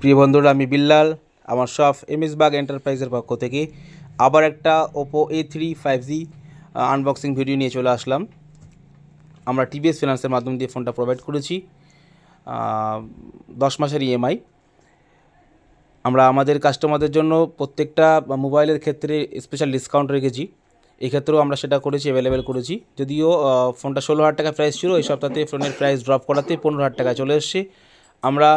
প্রিয় বন্ধুরা, আমি বিল্লাল আমার শপ এমএস বাগ এন্টারপ্রাইজের পক্ষ থেকে আবার একটা Oppo A3 5G unboxing video নিয়ে চলে আসলাম। আমরা টিভিএস ফিনান্সের মাধ্যম দিয়ে ফোনটা প্রোভাইড করেছি 10 মাসের ইএমআই। আমরা আমাদের কাস্টমারদের জন্য প্রত্যেকটা মোবাইলের ক্ষেত্রে স্পেশাল ডিসকাউন্ট রেখেছি। এক্ষেত্রেও আমরা সেটা করেছি, অ্যাভেলেবেল করেছি। যদিও ফোনটা 16,000 টাকা প্রাইস ছিল, এই সপ্তাহে ফোনের প্রাইস ড্রপ করাতে 15,000 টাকায় চলে এসছে। আমরা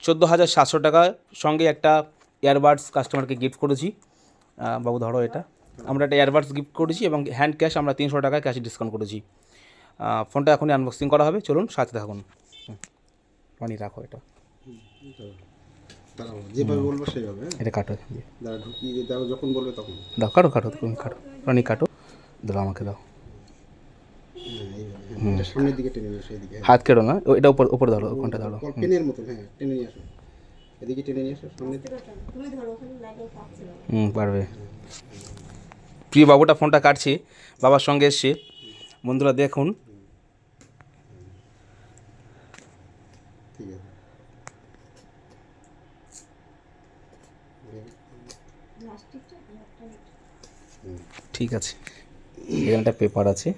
14,700 টাকার সঙ্গে একটা ইয়ারবাডস কাস্টমারকে গিফট করেছি। বাবু ধরো এটা, আমরা একটা ইয়ারবাডস গিফট করেছি এবং হ্যান্ড ক্যাশ আমরা 300 টাকায় ক্যাশ ডিসকাউন্ট করেছি। ফোনটা এখনই আনবক্সিং করা হবে, চলুন সাথে থাকুন। পানি রাখো এটা, যেভাবে বলবো সেইভাবে। এটা কাটো, দাঁড়া ঢুকিয়ে দাও, যখন বলবে তখন দাও। কাটো কাটো, তুমি কাটো, পানি কাটো, দাও আমাকে দাও। এটা সামনের দিকে টেনে নিয়ে আসো, এদিকে হাত কেটো না, এটা উপরে ধরো, কোনটা ধরো, পেনের মতো। হ্যাঁ, টেনে নিয়ে আসো, এদিকে টেনে নিয়ে আসো সামনে। পারবে। প্রিয় বাবুটা ফোনটা কাটছে, বাবার সঙ্গে এসছে। বন্ধুরা দেখুন, ঠিক আছে। ঠিক আছে, এখানে একটা পেপার আছে।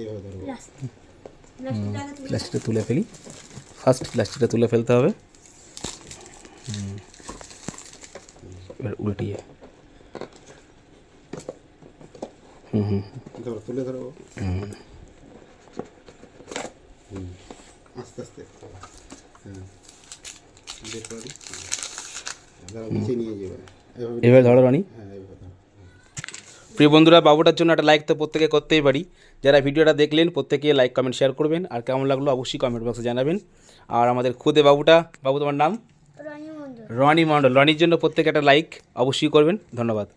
এইভাবে ধরো। প্লাস্টিকটা তুলে ফেলি, ফার্স্ট প্লাস্টিকটা তুলে ফেলতে হবে। এবার উল্টিয়ে ধরো, তুলে ধরো। আস্তে আস্তে। হ্যাঁ, বের করে দিই। দাঁড়াও, নিচে নিয়ে যাবে। এবার ধরো রানি। হ্যাঁ, এইভাবে ধরো। প্রিয় বন্ধুরা, বাবুটার জন্য একটা লাইক তো প্রত্যেকে করতেই পারি। যারা ভিডিওটা দেখলেন প্রত্যেকে লাইক কমেন্ট শেয়ার করবেন, আর কেমন লাগলো অবশ্যই কমেন্ট বক্সে জানাবেন। আর আমাদের খুদে বাবুটা, বাবু তোমার নাম? রনি মণ্ডল। রনির জন্য প্রত্যেকে একটা লাইক অবশ্যই করবেন। ধন্যবাদ।